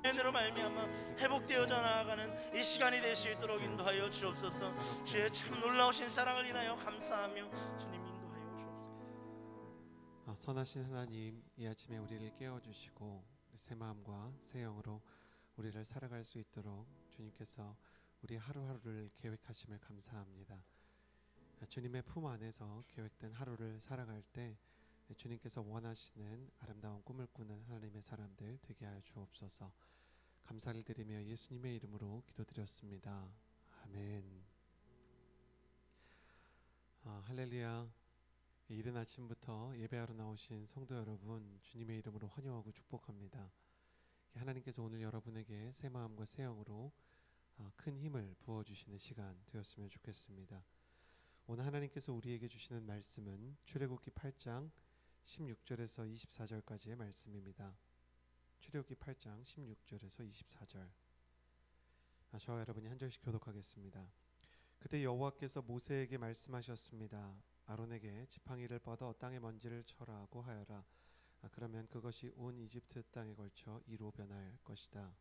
은혜로 말미암아 회복되어져 나아가는 이 시간이 될 수 있도록 인도하여 주옵소서. 주의 참 놀라우신 사랑을 인하여 감사하며 주님 인도하여 주옵소서. 선하신 하나님, 이 아침에 우리를 깨워주시고 새 마음과 새 영으로 우리를 살아갈 수 있도록 주님께서 우리 하루하루를 계획하심을 감사합니다. 주님의 품 안에서 계획된 하루를 살아갈 때 주님께서 원하시는 아름다운 꿈을 꾸는 하나님의 사람들 되게 하여 주옵소서. 감사를 드리며 예수님의 이름으로 기도드렸습니다. 아멘. 할렐루야. 이른 아침부터 예배하러 나오신 성도 여러분, 주님의 이름으로 환영하고 축복합니다. 하나님께서 오늘 여러분에게 새 마음과 새 영으로 큰 힘을 부어주시는 시간 되었으면 좋겠습니다. 오늘 하나님께서 우리에게 주시는 말씀은 출애굽기 8장 16절에서 24절까지의 말씀입니다. 출애굽기 8장 16절에서 24절. 저와 여러분이 한 절씩 교독하겠습니다. 그때 여호와께서 모세에게 말씀하셨습니다. 아론에게 지팡이를 뻗어 땅의 먼지를 쳐라고 하여라. 그러면 그것이 온 이집트 땅에 걸쳐 이로 변할 것이다.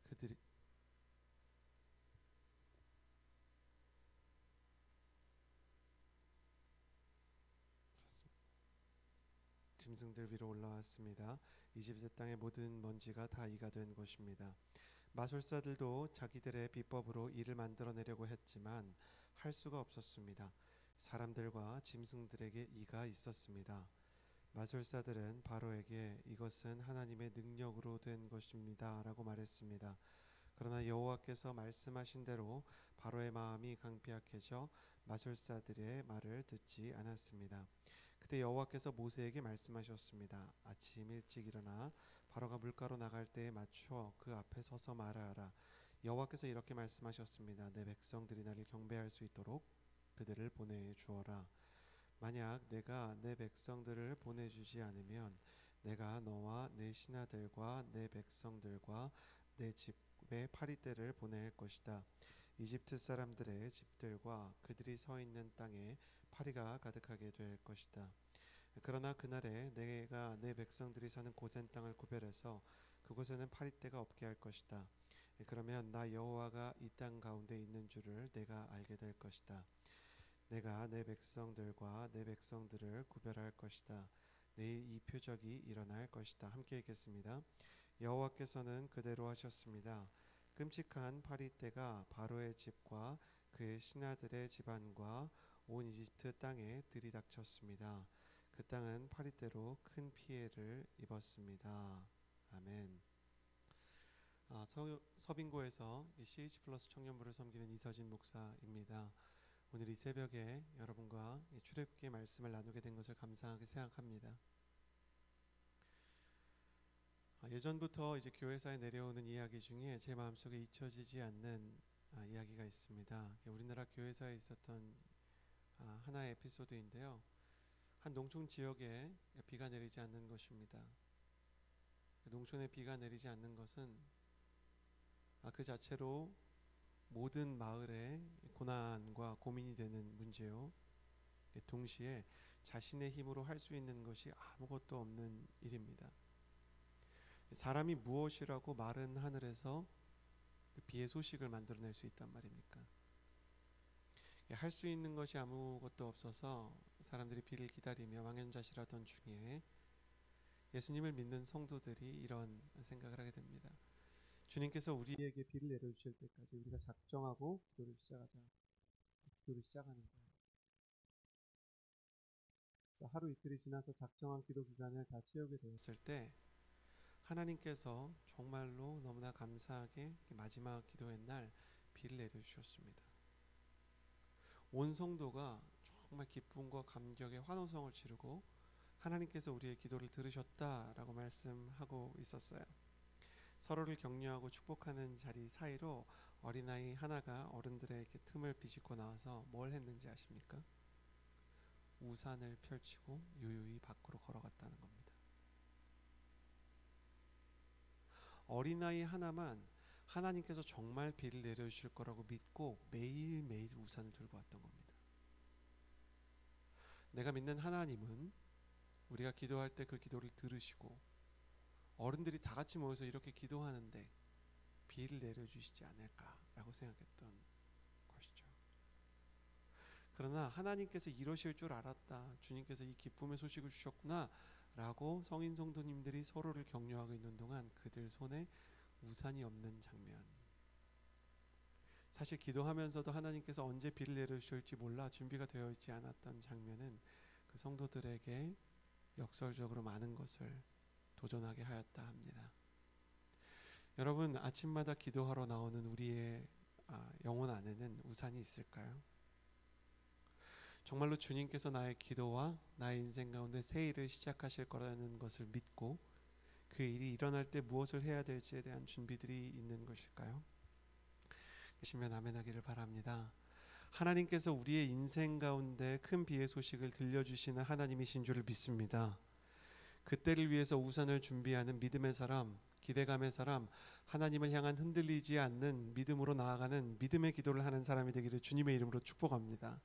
그들이 짐승들 위로 올라왔습니다. 이집트 땅의 모든 먼지가 다 이가 된 것입니다. 마술사들도 자기들의 비법으로 이를 만들어내려고 했지만 할 수가 없었습니다. 사람들과 짐승들에게 이가 있었습니다. 마술사들은 바로에게 이것은 하나님의 능력으로 된 것입니다 라고 말했습니다. 그러나 여호와께서 말씀하신 대로 바로의 마음이 강피약해져 마술사들의 말을 듣지 않았습니다. 그때 여호와께서 모세에게 말씀하셨습니다. 아침 일찍 일어나 바로가 물가로 나갈 때에 맞춰 그 앞에 서서 말하라. 여호와께서 이렇게 말씀하셨습니다. 내 백성들이 나를 경배할 수 있도록 그들을 보내주어라. 만약 내가 내 백성들을 보내주지 않으면 내가 너와 내 신하들과 내 백성들과 내 집에 파리떼를 보낼 것이다. 이집트 사람들의 집들과 그들이 서 있는 땅에 파리가 가득하게 될 것이다. 그러나 그날에 내가 내 백성들이 사는 고센 땅을 구별해서 그곳에는 파리떼가 없게 할 것이다. 그러면 나 여호와가 이 땅 가운데 있는 줄을 내가 알게 될 것이다. 내가 내 백성들과 내 백성들을 구별할 것이다. 내일 이 표적이 일어날 것이다. 함께 읽겠습니다. 여호와께서는 그대로 하셨습니다. 끔찍한 파리떼가 바로의 집과 그의 신하들의 집안과 온 이집트 땅에 들이닥쳤습니다. 그 땅은 파리떼로 큰 피해를 입었습니다. 아멘. 서빙고에서 CH 플러스 청년부를 섬기는 이서진 목사입니다. 오늘 이 새벽에 여러분과 출애굽기의 말씀을 나누게 된 것을 감사하게 생각합니다. 예전부터 이제 교회사에 내려오는 이야기 중에 제 마음속에 잊혀지지 않는 이야기가 있습니다. 우리나라 교회사에 있었던 하나의 에피소드인데요. 한 농촌 지역에 비가 내리지 않는 것입니다. 농촌에 비가 내리지 않는 것은 그 자체로 모든 마을의 고난과 고민이 되는 문제요. 동시에 자신의 힘으로 할 수 있는 것이 아무것도 없는 일입니다. 사람이 무엇이라고 마른 하늘에서 비의 소식을 만들어낼 수 있단 말입니까? 할 수 있는 것이 아무것도 없어서 사람들이 비를 기다리며 망연자실하던 중에 예수님을 믿는 성도들이 이런 생각을 하게 됩니다. 주님께서 우리에게 비를 내려주실 때까지 우리가 작정하고 기도를 시작하는 거예요. 그래서 하루 이틀이 지나서 작정한 기도 기간을 다 채우게 되었을 때 하나님께서 정말로 너무나 감사하게 마지막 기도의 날 비를 내려주셨습니다. 온 성도가 정말 기쁨과 감격의 환호성을 지르고 하나님께서 우리의 기도를 들으셨다라고 말씀하고 있었어요. 서로를 격려하고 축복하는 자리 사이로 어린아이 하나가 어른들의 이렇게 틈을 비집고 나와서 뭘 했는지 아십니까? 우산을 펼치고 유유히 밖으로 걸어갔다는 겁니다. 어린아이 하나만 하나님께서 정말 비를 내려주실 거라고 믿고 매일매일 우산을 들고 왔던 겁니다. 내가 믿는 하나님은 우리가 기도할 때 그 기도를 들으시고 어른들이 다 같이 모여서 이렇게 기도하는데 비를 내려주시지 않을까라고 생각했던 것이죠. 그러나 하나님께서 이러실 줄 알았다, 주님께서 이 기쁨의 소식을 주셨구나 라고 성인 성도님들이 서로를 격려하고 있는 동안 그들 손에 우산이 없는 장면, 사실 기도하면서도 하나님께서 언제 비를 내려주실지 몰라 준비가 되어 있지 않았던 장면은 그 성도들에게 역설적으로 많은 것을 도전하게 하였다 합니다. 여러분, 아침마다 기도하러 나오는 우리의 영혼 안에는 우산이 있을까요? 정말로 주님께서 나의 기도와 나의 인생 가운데 새 일을 시작하실 거라는 것을 믿고 그 일이 일어날 때 무엇을 해야 될지에 대한 준비들이 있는 것일까요? 계시면 아멘하기를 바랍니다. 하나님께서 우리의 인생 가운데 큰 비의 소식을 들려주시는 하나님이신 줄을 믿습니다. 그때를 위해서 우산을 준비하는 믿음의 사람, 기대감의 사람, 하나님을 향한 흔들리지 않는 믿음으로 나아가는 믿음의 기도를 하는 사람이 되기를 주님의 이름으로 축복합니다.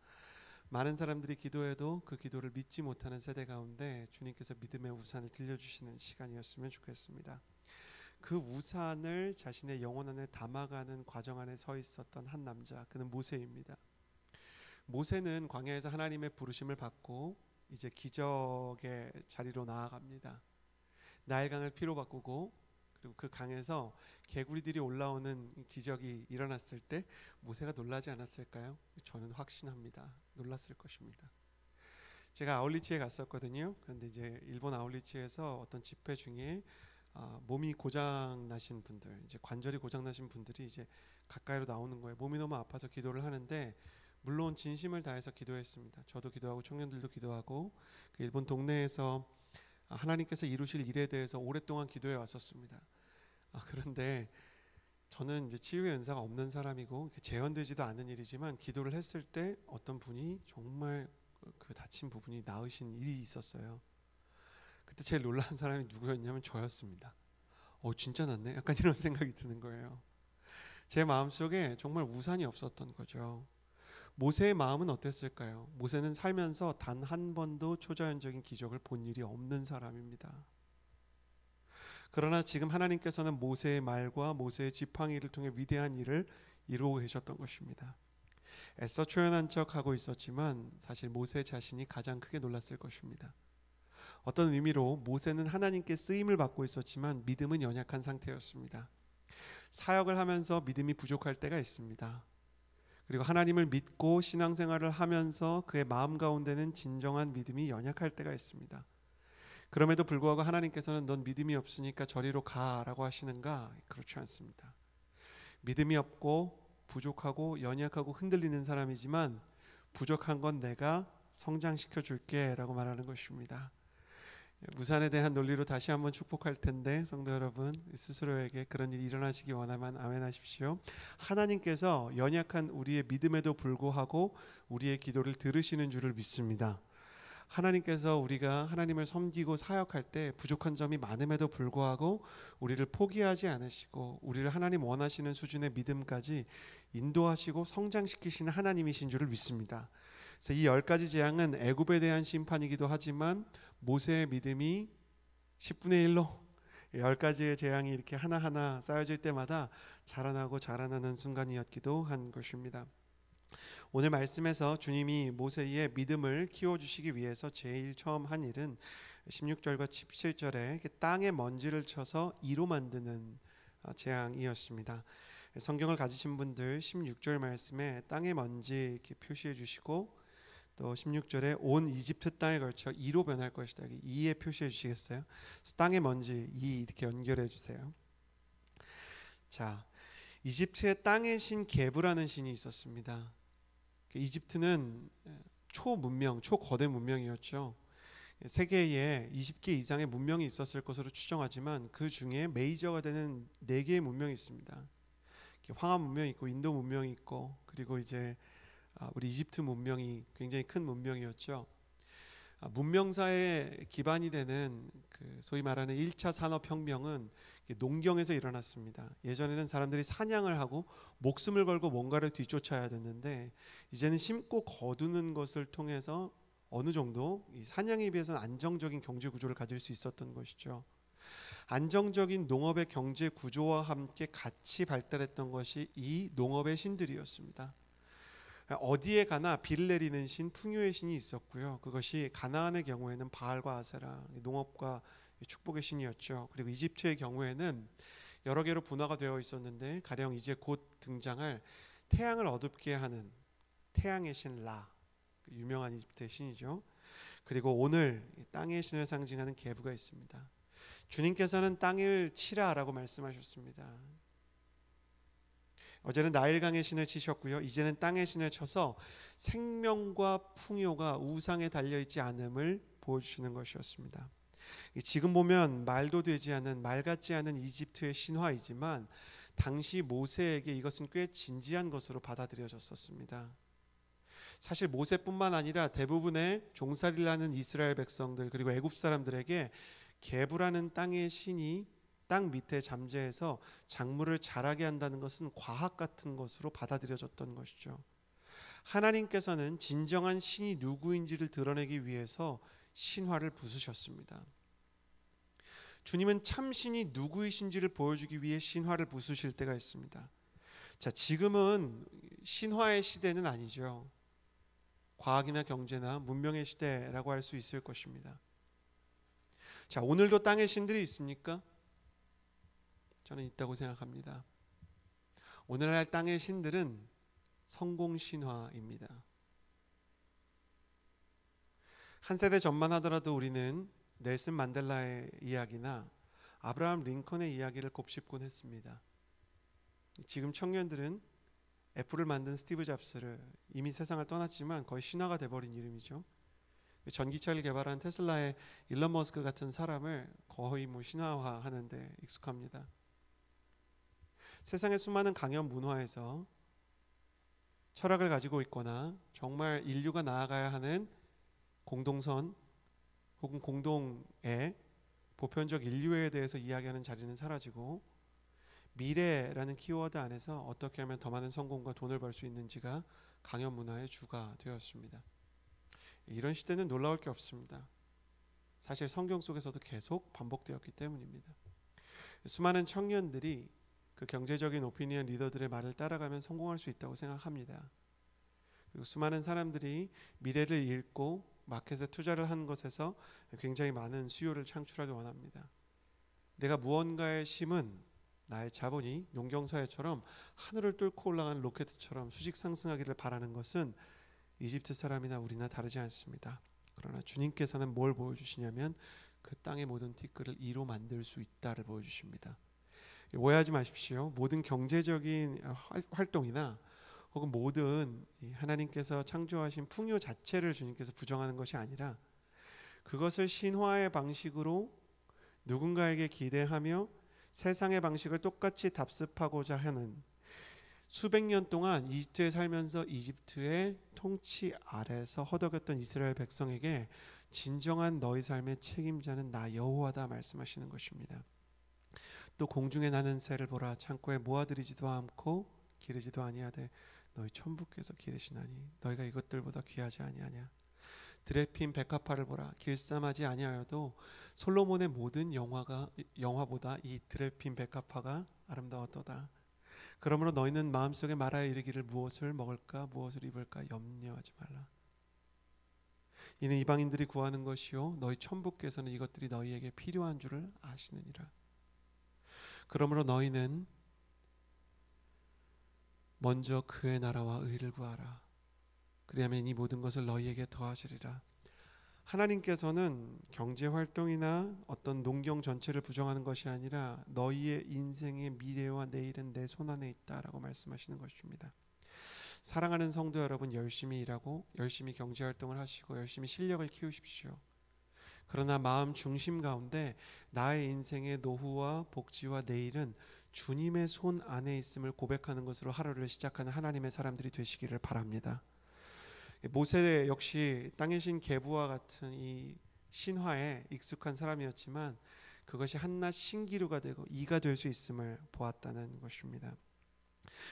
많은 사람들이 기도해도 그 기도를 믿지 못하는 세대 가운데 주님께서 믿음의 우산을 들려주시는 시간이었으면 좋겠습니다. 그 우산을 자신의 영혼 안에 담아가는 과정 안에 서 있었던 한 남자, 그는 모세입니다. 모세는 광야에서 하나님의 부르심을 받고 이제 기적의 자리로 나아갑니다. 나일강을 피로 바꾸고 그리고 그 강에서 개구리들이 올라오는 기적이 일어났을 때 모세가 놀라지 않았을까요? 저는 확신합니다. 놀랐을 것입니다. 제가 아울리치에 갔었거든요. 그런데 이제 일본 아울리치에서 어떤 집회 중에 몸이 고장 나신 분들, 이제 관절이 고장 나신 분들이 이제 가까이로 나오는 거예요. 몸이 너무 아파서 기도를 하는데 물론 진심을 다해서 기도했습니다. 저도 기도하고 청년들도 기도하고 그 일본 동네에서 하나님께서 이루실 일에 대해서 오랫동안 기도해 왔었습니다. 그런데 저는 이제 치유의 은사가 없는 사람이고 재현되지도 않은 일이지만 기도를 했을 때 어떤 분이 정말 그 다친 부분이 나으신 일이 있었어요. 그때 제일 놀란 사람이 누구였냐면 저였습니다. 진짜 낫네? 약간 이런 생각이 드는 거예요. 제 마음속에 정말 우산이 없었던 거죠. 모세의 마음은 어땠을까요? 모세는 살면서 단 한 번도 초자연적인 기적을 본 일이 없는 사람입니다. 그러나 지금 하나님께서는 모세의 말과 모세의 지팡이를 통해 위대한 일을 이루고 계셨던 것입니다. 애써 초연한 척하고 있었지만 사실 모세 자신이 가장 크게 놀랐을 것입니다. 어떤 의미로 모세는 하나님께 쓰임을 받고 있었지만 믿음은 연약한 상태였습니다. 사역을 하면서 믿음이 부족할 때가 있습니다. 그리고 하나님을 믿고 신앙생활을 하면서 그의 마음 가운데는 진정한 믿음이 연약할 때가 있습니다. 그럼에도 불구하고 하나님께서는 넌 믿음이 없으니까 저리로 가라고 하시는가? 그렇지 않습니다. 믿음이 없고 부족하고 연약하고 흔들리는 사람이지만 부족한 건 내가 성장시켜 줄게 라고 말하는 것입니다. 우산에 대한 논리로 다시 한번 축복할 텐데 성도 여러분, 스스로에게 그런 일이 일어나시기 원하면 아멘하십시오. 하나님께서 연약한 우리의 믿음에도 불구하고 우리의 기도를 들으시는 줄을 믿습니다. 하나님께서 우리가 하나님을 섬기고 사역할 때 부족한 점이 많음에도 불구하고 우리를 포기하지 않으시고 우리를 하나님 원하시는 수준의 믿음까지 인도하시고 성장시키시는 하나님이신 줄을 믿습니다. 그래서 이 10가지 재앙은 애굽에 대한 심판이기도 하지만 모세의 믿음이 10분의 1로 10가지의 재앙이 이렇게 하나하나 쌓여질 때마다 자라나고 자라나는 순간이었기도 한 것입니다. 오늘 말씀에서 주님이 모세의 믿음을 키워주시기 위해서 제일 처음 한 일은 16절과 17절에 땅에 먼지를 쳐서 이로 만드는 재앙이었습니다. 성경을 가지신 분들 16절 말씀에 땅의 먼지 이렇게 표시해 주시고 또 16절에 온 이집트 땅에 걸쳐 이로 변할 것이다. 이에 표시해 주시겠어요? 땅의 먼지 이 이렇게 연결해 주세요. 자, 이집트의 땅의 신 게브라는 신이 있었습니다. 이집트는 초문명, 초거대 문명이었죠. 세계에 20개 이상의 문명이 있었을 것으로 추정하지만 그 중에 메이저가 되는 4개의 문명이 있습니다. 황하 문명이 있고 인도 문명이 있고 그리고 이제 우리 이집트 문명이 굉장히 큰 문명이었죠. 문명사의 기반이 되는 그 소위 말하는 1차 산업혁명은 농경에서 일어났습니다. 예전에는 사람들이 사냥을 하고 목숨을 걸고 뭔가를 뒤쫓아야 됐는데 이제는 심고 거두는 것을 통해서 어느 정도 이 사냥에 비해서는 안정적인 경제 구조를 가질 수 있었던 것이죠. 안정적인 농업의 경제 구조와 함께 같이 발달했던 것이 이 농업의 신들이었습니다. 어디에 가나 비를 내리는 신, 풍요의 신이 있었고요. 그것이 가나안의 경우에는 바알과 아세라, 농업과 축복의 신이었죠. 그리고 이집트의 경우에는 여러 개로 분화가 되어 있었는데 가령 이제 곧 등장할 태양을 어둡게 하는 태양의 신 라, 유명한 이집트의 신이죠. 그리고 오늘 땅의 신을 상징하는 계부가 있습니다. 주님께서는 땅을 치라라고 말씀하셨습니다. 어제는 나일강의 신을 치셨고요. 이제는 땅의 신을 쳐서 생명과 풍요가 우상에 달려있지 않음을 보여주시는 것이었습니다. 지금 보면 말도 되지 않은, 말 같지 않은 이집트의 신화이지만 당시 모세에게 이것은 꽤 진지한 것으로 받아들여졌었습니다. 사실 모세뿐만 아니라 대부분의 종살이를 하는 이스라엘 백성들, 그리고 애굽 사람들에게 계부라는 땅의 신이 땅 밑에 잠재해서 작물을 자라게 한다는 것은 과학 같은 것으로 받아들여졌던 것이죠. 하나님께서는 진정한 신이 누구인지를 드러내기 위해서 신화를 부수셨습니다. 주님은 참 신이 누구이신지를 보여주기 위해 신화를 부수실 때가 있습니다. 자, 지금은 신화의 시대는 아니죠. 과학이나 경제나 문명의 시대라고 할 수 있을 것입니다. 자, 오늘도 땅의 신들이 있습니까? 저는 있다고 생각합니다. 오늘날 땅의 신들은 성공 신화입니다. 한 세대 전만 하더라도 우리는 넬슨 만델라의 이야기나 아브라함 링컨의 이야기를 곱씹곤 했습니다. 지금 청년들은 애플을 만든 스티브 잡스를 이미 세상을 떠났지만 거의 신화가 돼버린 이름이죠. 전기차를 개발한 테슬라의 일론 머스크 같은 사람을 거의 신화화하는데 익숙합니다. 세상의 수많은 강연 문화에서 철학을 가지고 있거나 정말 인류가 나아가야 하는 공동선 혹은 공동의 보편적 인류에 대해서 이야기하는 자리는 사라지고 미래라는 키워드 안에서 어떻게 하면 더 많은 성공과 돈을 벌 수 있는지가 강연 문화의 주가 되었습니다. 이런 시대는 놀라울 게 없습니다. 사실 성경 속에서도 계속 반복되었기 때문입니다. 수많은 청년들이 그 경제적인 오피니언 리더들의 말을 따라가면 성공할 수 있다고 생각합니다. 그리고 수많은 사람들이 미래를 읽고 마켓에 투자를 한 것에서 굉장히 많은 수요를 창출하기 원합니다. 내가 무언가에 심은 나의 자본이 농경사회처럼 하늘을 뚫고 올라가는 로켓처럼 수직 상승하기를 바라는 것은 이집트 사람이나 우리나 다르지 않습니다. 그러나 주님께서는 뭘 보여주시냐면 그 땅의 모든 티끌을 이로 만들 수 있다를 보여주십니다. 오해하지 마십시오. 모든 경제적인 활동이나 혹은 모든 하나님께서 창조하신 풍요 자체를 주님께서 부정하는 것이 아니라 그것을 신화의 방식으로 누군가에게 기대하며 세상의 방식을 똑같이 답습하고자 하는, 수백 년 동안 이집트에 살면서 이집트의 통치 아래서 허덕였던 이스라엘 백성에게 진정한 너희 삶의 책임자는 나 여호와다 말씀하시는 것입니다. 또 공중에 나는 새를 보라, 창고에 모아들이지도 않고 기르지도 아니하되 너희 천부께서 기르시나니 너희가 이것들보다 귀하지 아니하냐. 들에 핀 백합화를 보라, 길쌈하지 아니하여도 솔로몬의 모든 영화보다 이 들에 핀 백합화가 아름다웠도다. 그러므로 너희는 마음속에 말하여 이르기를 무엇을 먹을까 무엇을 입을까 염려하지 말라. 이는 이방인들이 구하는 것이요 너희 천부께서는 이것들이 너희에게 필요한 줄을 아시느니라. 그러므로 너희는 먼저 그의 나라와 의를 구하라. 그리하면 이 모든 것을 너희에게 더하시리라. 하나님께서는 경제활동이나 어떤 농경 전체를 부정하는 것이 아니라 너희의 인생의 미래와 내일은 내 손안에 있다라고 말씀하시는 것입니다. 사랑하는 성도 여러분, 열심히 일하고 열심히 경제활동을 하시고 열심히 실력을 키우십시오. 그러나 마음 중심 가운데 나의 인생의 노후와 복지와 내일은 주님의 손 안에 있음을 고백하는 것으로 하루를 시작하는 하나님의 사람들이 되시기를 바랍니다. 모세 역시 땅의 신 계부와 같은 이 신화에 익숙한 사람이었지만 그것이 한낱 신기루가 되고 이가 될 수 있음을 보았다는 것입니다.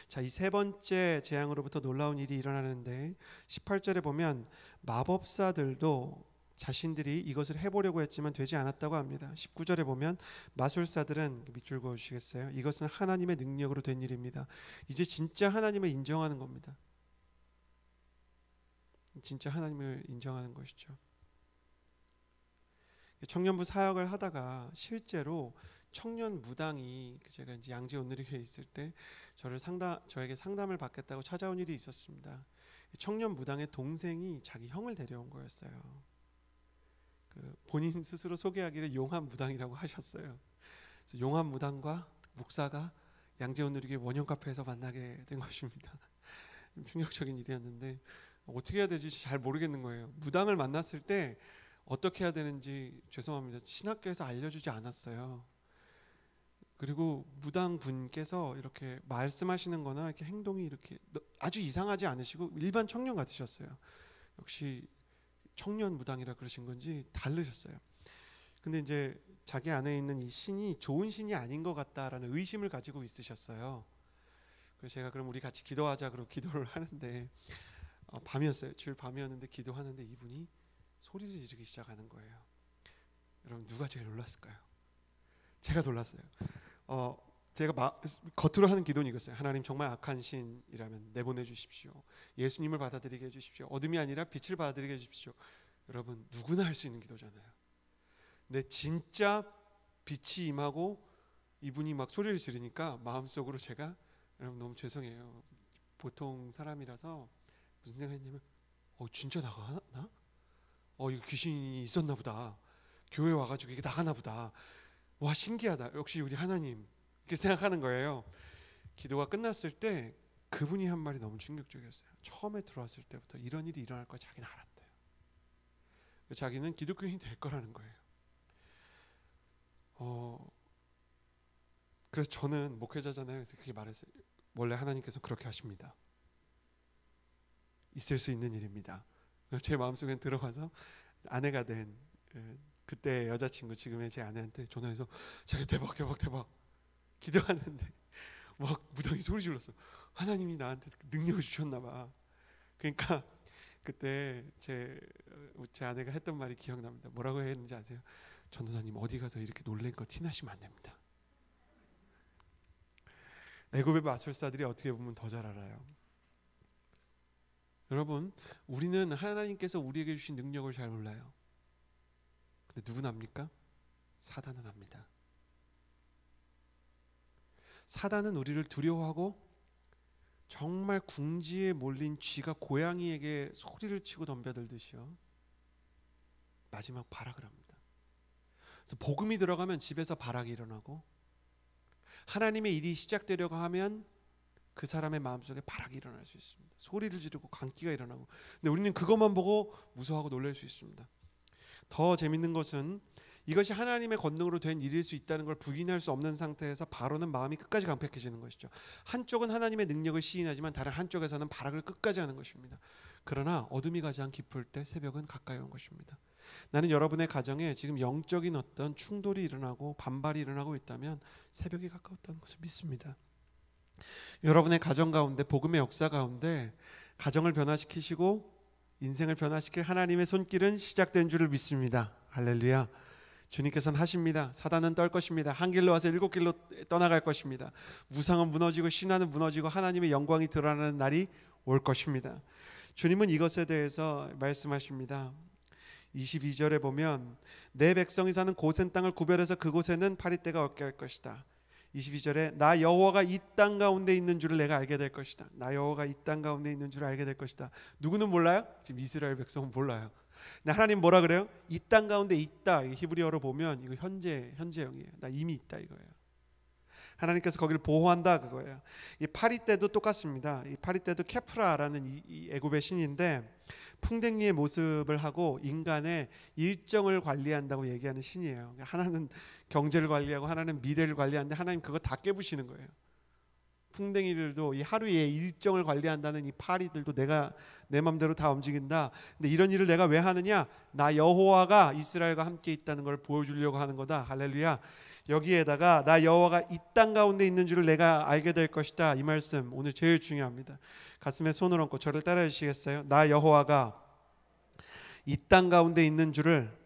자, 이 세 번째 재앙으로부터 놀라운 일이 일어나는데 18절에 보면 마법사들도 자신들이 이것을 해보려고 했지만 되지 않았다고 합니다. 19절에 보면 마술사들은, 밑줄 그어주시겠어요? 이것은 하나님의 능력으로 된 일입니다. 이제 진짜 하나님을 인정하는 겁니다. 진짜 하나님을 인정하는 것이죠. 청년부 사역을 하다가 실제로 청년 무당이, 제가 이제 양재 온누리교회에 있을 때 저에게 상담을 받겠다고 찾아온 일이 있었습니다. 청년 무당의 동생이 자기 형을 데려온 거였어요. 본인 스스로 소개하기를 용한 무당이라고 하셨어요. 그래서 용한 무당과 목사가 양재 온누리교회 원형 카페에서 만나게 된 것입니다. 충격적인 일이었는데 어떻게 해야 되지 잘 모르겠는 거예요. 무당을 만났을 때 어떻게 해야 되는지 죄송합니다. 신학교에서 알려주지 않았어요. 그리고 무당 분께서 이렇게 말씀하시는 거나 이렇게 행동이 이렇게 아주 이상하지 않으시고 일반 청년 같으셨어요. 역시 청년 무당이라 그러신 건지 다르셨어요. 근데 이제 자기 안에 있는 이 신이 좋은 신이 아닌 것 같다라는 의심을 가지고 있으셨어요. 그래서 제가 그럼 우리 같이 기도하자 그러고 기도를 하는데 밤이었어요. 주일 밤이었는데 기도하는데 이분이 소리를 지르기 시작하는 거예요. 여러분 누가 제일 놀랐을까요? 제가 놀랐어요. 제가 겉으로 하는 기도는 이거였어요. 하나님 정말 악한 신이라면 내보내 주십시오. 예수님을 받아들이게 해주십시오. 어둠이 아니라 빛을 받아들이게 해주십시오. 여러분 누구나 할 수 있는 기도잖아요. 근데 진짜 빛이 임하고 이분이 막 소리를 지르니까 마음속으로 제가 여러분 너무 죄송해요. 보통 사람이라서 무슨 생각했냐면 진짜 나가나? 이거 귀신이 있었나 보다. 교회 와가지고 이게 나가나 보다. 와 신기하다. 역시 우리 하나님 이렇게 생각하는 거예요. 기도가 끝났을 때 그분이 한 말이 너무 충격적이었어요. 처음에 들어왔을 때부터 이런 일이 일어날 걸 자기는 알았대요. 자기는 기독교인이 될 거라는 거예요. 그래서 저는 목회자잖아요. 그래서 그렇게 말했어요. 원래 하나님께서 그렇게 하십니다. 있을 수 있는 일입니다. 제 마음속에 들어가서 아내가 된 그때 여자친구, 지금의 제 아내한테 전화해서 자기 대박 기도하는데 막 무당이 소리 질렀어. 하나님이 나한테 능력을 주셨나 봐. 그러니까 그때 제 아내가 했던 말이 기억납니다. 뭐라고 했는지 아세요? 전도사님 어디 가서 이렇게 놀란 거 티나시면 안 됩니다. 애굽의 마술사들이 어떻게 보면 더 잘 알아요. 여러분 우리는 하나님께서 우리에게 주신 능력을 잘 몰라요. 근데 누구는 압니까? 사단은 압니다. 사단은 우리를 두려워하고 정말 궁지에 몰린 쥐가 고양이에게 소리를 치고 덤벼들듯이요 마지막 발악을 합니다. 그래서 복음이 들어가면 집에서 발악이 일어나고 하나님의 일이 시작되려고 하면 그 사람의 마음속에 발악이 일어날 수 있습니다. 소리를 지르고 광기가 일어나고. 근데 우리는 그것만 보고 무서워하고 놀랄 수 있습니다. 더 재밌는 것은 이것이 하나님의 권능으로 된 일일 수 있다는 걸 부인할 수 없는 상태에서 바로는 마음이 끝까지 강팍해지는 것이죠. 한쪽은 하나님의 능력을 시인하지만 다른 한쪽에서는 발악을 끝까지 하는 것입니다. 그러나 어둠이 가장 깊을 때 새벽은 가까이 온 것입니다. 나는 여러분의 가정에 지금 영적인 어떤 충돌이 일어나고 반발이 일어나고 있다면 새벽이 가까웠다는 것을 믿습니다. 여러분의 가정 가운데 복음의 역사 가운데 가정을 변화시키시고 인생을 변화시킬 하나님의 손길은 시작된 줄을 믿습니다. 할렐루야. 주님께서는 하십니다. 사단은 떨 것입니다. 한 길로 와서 7길로 떠나갈 것입니다. 우상은 무너지고 신화는 무너지고 하나님의 영광이 드러나는 날이 올 것입니다. 주님은 이것에 대해서 말씀하십니다. 22절에 보면 내 백성이 사는 고센 땅을 구별해서 그곳에는 파리떼가 없게 할 것이다. 22절에 나 여호와가 이 땅 가운데 있는 줄을 내가 알게 될 것이다. 나 여호와가 이 땅 가운데 있는 줄을 알게 될 것이다. 누구는 몰라요? 지금 이스라엘 백성은 몰라요. 근데 하나님 뭐라 그래요? 이 땅 가운데 있다. 히브리어로 보면 이거 현재형이에요. 나 이미 있다 이거예요. 하나님께서 거기를 보호한다 그거예요. 이 파리떼도 똑같습니다. 이 파리떼도 케프라라는 이 애굽의 신인데 풍뎅이의 모습을 하고 인간의 일정을 관리한다고 얘기하는 신이에요. 하나는 경제를 관리하고 하나는 미래를 관리하는데 하나님 그거 다 깨부시는 거예요. 풍뎅이들도 이 하루의 일정을 관리한다는 이 파리들도 내가 내 맘대로 다 움직인다. 근데 이런 일을 내가 왜 하느냐? 나 여호와가 이스라엘과 함께 있다는 걸 보여주려고 하는 거다. 할렐루야. 여기에다가 나 여호와가 이 땅 가운데 있는 줄을 내가 알게 될 것이다. 이 말씀 오늘 제일 중요합니다. 가슴에 손을 얹고 저를 따라해 주시겠어요? 나 여호와가 이 땅 가운데 있는 줄을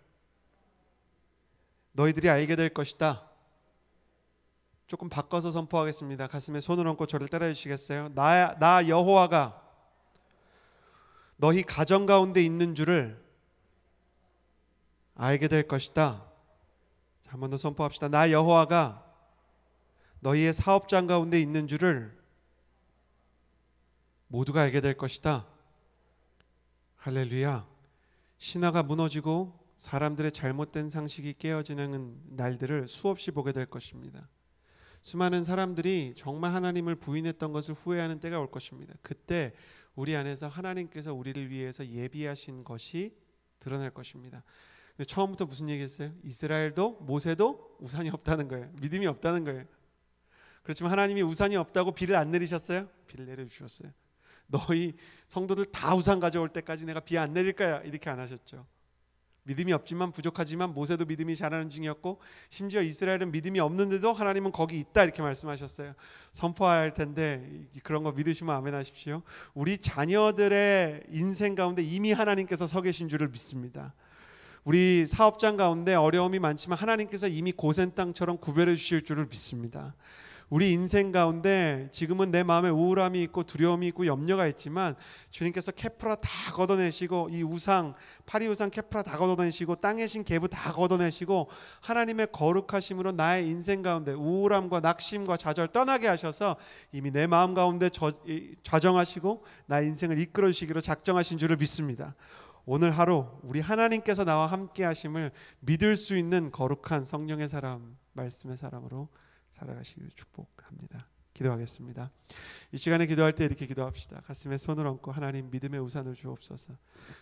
너희들이 알게 될 것이다. 조금 바꿔서 선포하겠습니다. 가슴에 손을 얹고 저를 따라해 주시겠어요? 나 여호와가 너희 가정 가운데 있는 줄을 알게 될 것이다. 한 번 더 선포합시다. 나 여호와가 너희의 사업장 가운데 있는 줄을 모두가 알게 될 것이다. 할렐루야. 신화가 무너지고 사람들의 잘못된 상식이 깨어지는 날들을 수없이 보게 될 것입니다. 수많은 사람들이 정말 하나님을 부인했던 것을 후회하는 때가 올 것입니다. 그때 우리 안에서 하나님께서 우리를 위해서 예비하신 것이 드러날 것입니다. 근데 처음부터 무슨 얘기했어요? 이스라엘도 모세도 우산이 없다는 거예요. 믿음이 없다는 거예요. 그렇지만 하나님이 우산이 없다고 비를 안 내리셨어요? 비를 내려주셨어요. 너희 성도들 다 우산 가져올 때까지 내가 비 안 내릴 거야, 이렇게 안 하셨죠. 믿음이 없지만 부족하지만 모세도 믿음이 자라는 중이었고 심지어 이스라엘은 믿음이 없는데도 하나님은 거기 있다, 이렇게 말씀하셨어요. 선포할 텐데 그런 거 믿으시면 아멘 하십시오. 우리 자녀들의 인생 가운데 이미 하나님께서 서 계신 줄을 믿습니다. 우리 사업장 가운데 어려움이 많지만 하나님께서 이미 고센 땅처럼 구별해 주실 줄을 믿습니다. 우리 인생 가운데 지금은 내 마음에 우울함이 있고 두려움이 있고 염려가 있지만 주님께서 케프라 다 걷어내시고 이 우상, 파리 우상 케프라 다 걷어내시고 땅의 신 계부 다 걷어내시고 하나님의 거룩하심으로 나의 인생 가운데 우울함과 낙심과 좌절 떠나게 하셔서 이미 내 마음 가운데 좌정하시고 나의 인생을 이끌어 주시기로 작정하신 줄을 믿습니다. 오늘 하루 우리 하나님께서 나와 함께 하심을 믿을 수 있는 거룩한 성령의 사람, 말씀의 사람으로 살아가시길 축복합니다. 기도하겠습니다. 이 시간에 기도할 때 이렇게 기도합시다. 가슴에 손을 얹고 하나님 믿음의 우산을 주옵소서.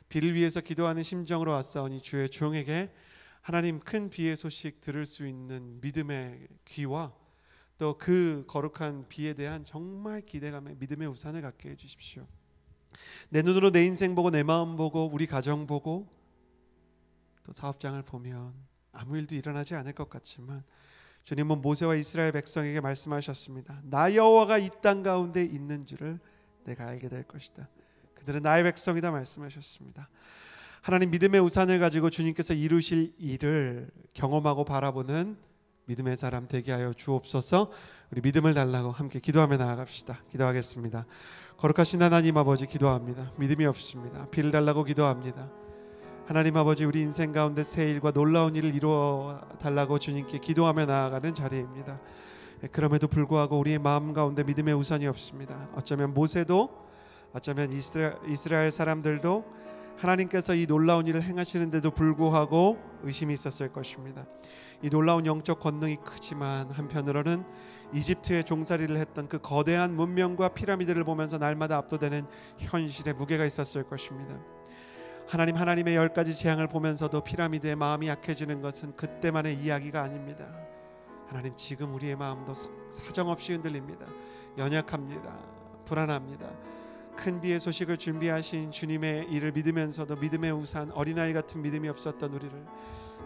비를 위해서 기도하는 심정으로 왔사오니 주의 종에게 하나님 큰 비의 소식 들을 수 있는 믿음의 귀와 또 그 거룩한 비에 대한 정말 기대감에 믿음의 우산을 갖게 해주십시오. 내 눈으로 내 인생 보고 내 마음 보고 우리 가정 보고 또 사업장을 보면 아무 일도 일어나지 않을 것 같지만 주님은 모세와 이스라엘 백성에게 말씀하셨습니다. 나 여호와가 이 땅 가운데 있는 줄을 내가 알게 될 것이다. 그들은 나의 백성이다 말씀하셨습니다. 하나님 믿음의 우산을 가지고 주님께서 이루실 일을 경험하고 바라보는 믿음의 사람 되게 하여 주옵소서. 우리 믿음을 달라고 함께 기도하며 나아갑시다. 기도하겠습니다. 거룩하신 하나님 아버지 기도합니다. 믿음이 없습니다. 비를 달라고 기도합니다. 하나님 아버지 우리 인생 가운데 새 일과 놀라운 일을 이루어 달라고 주님께 기도하며 나아가는 자리입니다. 그럼에도 불구하고 우리의 마음 가운데 믿음의 우산이 없습니다. 어쩌면 모세도 어쩌면 이스라엘 사람들도 하나님께서 이 놀라운 일을 행하시는데도 불구하고 의심이 있었을 것입니다. 이 놀라운 영적 권능이 크지만 한편으로는 이집트에 종살이를 했던 그 거대한 문명과 피라미드를 보면서 날마다 압도되는 현실의 무게가 있었을 것입니다. 하나님의 10가지 재앙을 보면서도 피라미드의 마음이 약해지는 것은 그때만의 이야기가 아닙니다. 하나님 지금 우리의 마음도 사정없이 흔들립니다. 연약합니다. 불안합니다. 큰 비의 소식을 준비하신 주님의 일을 믿으면서도 믿음의 우산, 어린아이 같은 믿음이 없었던 우리를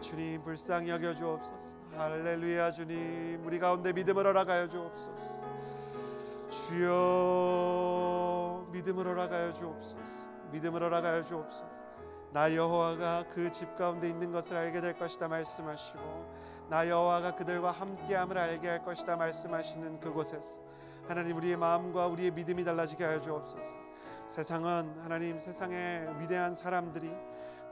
주님 불쌍히 여겨 주옵소서. 할렐루야. 주님 우리 가운데 믿음을 허락하여 주옵소서. 주여 믿음을 허락하여 주옵소서. 믿음을 허락하여 주옵소서. 나 여호와가 그 집 가운데 있는 것을 알게 될 것이다 말씀하시고 나 여호와가 그들과 함께함을 알게 할 것이다 말씀하시는 그곳에서 하나님 우리의 마음과 우리의 믿음이 달라지게 하여 주옵소서. 세상은 하나님 세상의 위대한 사람들이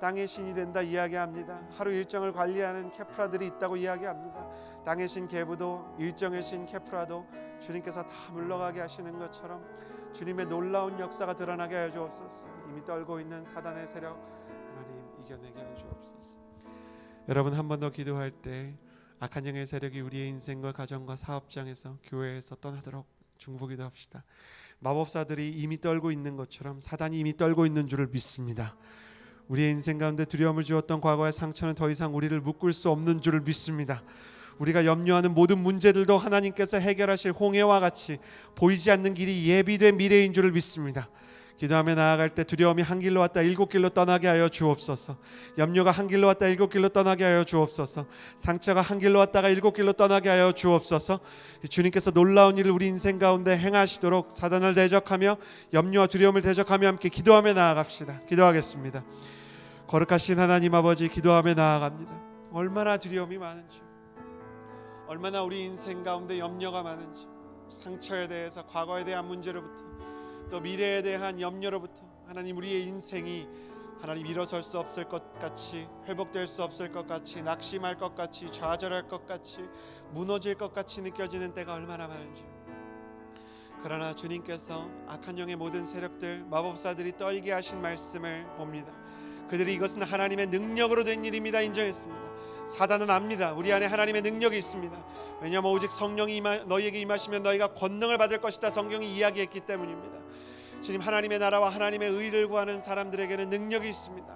땅의 신이 된다 이야기합니다. 하루 일정을 관리하는 케프라들이 있다고 이야기합니다. 땅의 신 계부도 일정의 신 케프라도 주님께서 다 물러가게 하시는 것처럼 주님의 놀라운 역사가 드러나게 하여 주옵소서. 이미 떨고 있는 사단의 세력 하나님 이겨내게 하여 주옵소서. 여러분 한 번 더 기도할 때 악한 영의 세력이 우리의 인생과 가정과 사업장에서 교회에서 떠나도록 중보기도 합시다. 마법사들이 이미 떨고 있는 것처럼 사단이 이미 떨고 있는 줄을 믿습니다. 우리의 인생 가운데 두려움을 주었던 과거의 상처는 더 이상 우리를 묶을 수 없는 줄을 믿습니다. 우리가 염려하는 모든 문제들도 하나님께서 해결하실 홍해와 같이 보이지 않는 길이 예비된 미래인 줄을 믿습니다. 기도하며 나아갈 때 두려움이 한 길로 왔다 7길로 떠나게 하여 주옵소서. 염려가 한 길로 왔다 7길로 떠나게 하여 주옵소서. 상처가 한 길로 왔다가 7길로 떠나게 하여 주옵소서. 주님께서 놀라운 일을 우리 인생 가운데 행하시도록 사단을 대적하며 염려와 두려움을 대적하며 함께 기도하며 나아갑시다. 기도하겠습니다. 거룩하신 하나님 아버지, 기도하며 나아갑니다. 얼마나 두려움이 많은지, 얼마나 우리 인생 가운데 염려가 많은지, 상처에 대해서, 과거에 대한 문제로부터 또 미래에 대한 염려로부터 하나님, 우리의 인생이 하나님 일어설 수 없을 것 같이, 회복될 수 없을 것 같이, 낙심할 것 같이, 좌절할 것 같이, 무너질 것 같이 느껴지는 때가 얼마나 많은지. 그러나 주님께서 악한 영의 모든 세력들, 마법사들이 떨게 하신 말씀을 봅니다. 그들이 이것은 하나님의 능력으로 된 일입니다 인정했습니다. 사단은 압니다. 우리 안에 하나님의 능력이 있습니다. 왜냐하면 오직 성령이 너희에게 임하시면 너희가 권능을 받을 것이다, 성경이 이야기했기 때문입니다. 주님, 하나님의 나라와 하나님의 의를 구하는 사람들에게는 능력이 있습니다.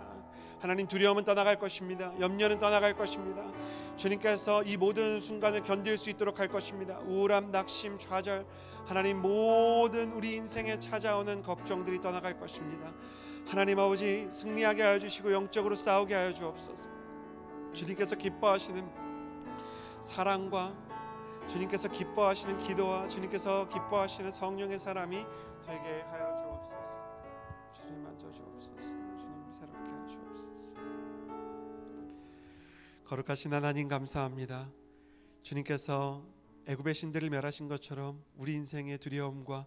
하나님, 두려움은 떠나갈 것입니다. 염려는 떠나갈 것입니다. 주님께서 이 모든 순간을 견딜 수 있도록 할 것입니다. 우울함, 낙심, 좌절, 하나님, 모든 우리 인생에 찾아오는 걱정들이 떠나갈 것입니다. 하나님 아버지, 승리하게 하여 주시고 영적으로 싸우게 하여 주옵소서. 주님께서 기뻐하시는 사랑과 주님께서 기뻐하시는 기도와 주님께서 기뻐하시는 성령의 사람이 되게 하여 주옵소서. 주님 만져 주옵소서. 주님 새롭게 하여 주옵소서. 거룩하신 하나님, 감사합니다. 주님께서 애굽의 신들을 멸하신 것처럼 우리 인생의 두려움과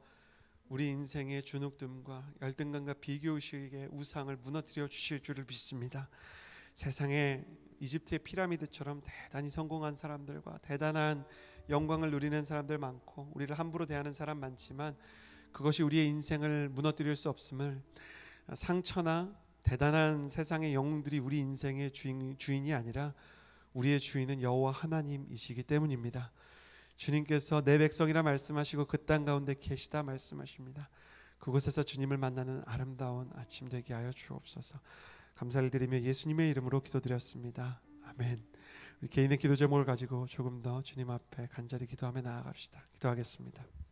우리 인생의 주눅듦과 열등감과 비교의식의 우상을 무너뜨려 주실 줄을 믿습니다. 세상에 이집트의 피라미드처럼 대단히 성공한 사람들과 대단한 영광을 누리는 사람들 많고 우리를 함부로 대하는 사람 많지만 그것이 우리의 인생을 무너뜨릴 수 없음을, 상처나 대단한 세상의 영웅들이 우리 인생의 주인이 아니라 우리의 주인은 여호와 하나님이시기 때문입니다. 주님께서 내 백성이라 말씀하시고 그 땅 가운데 계시다 말씀하십니다. 그곳에서 주님을 만나는 아름다운 아침 되게 하여 주옵소서. 감사를 드리며 예수님의 이름으로 기도드렸습니다. 아멘. 우리 개인의 기도 제목을 가지고 조금 더 주님 앞에 간절히 기도하며 나아갑시다. 기도하겠습니다.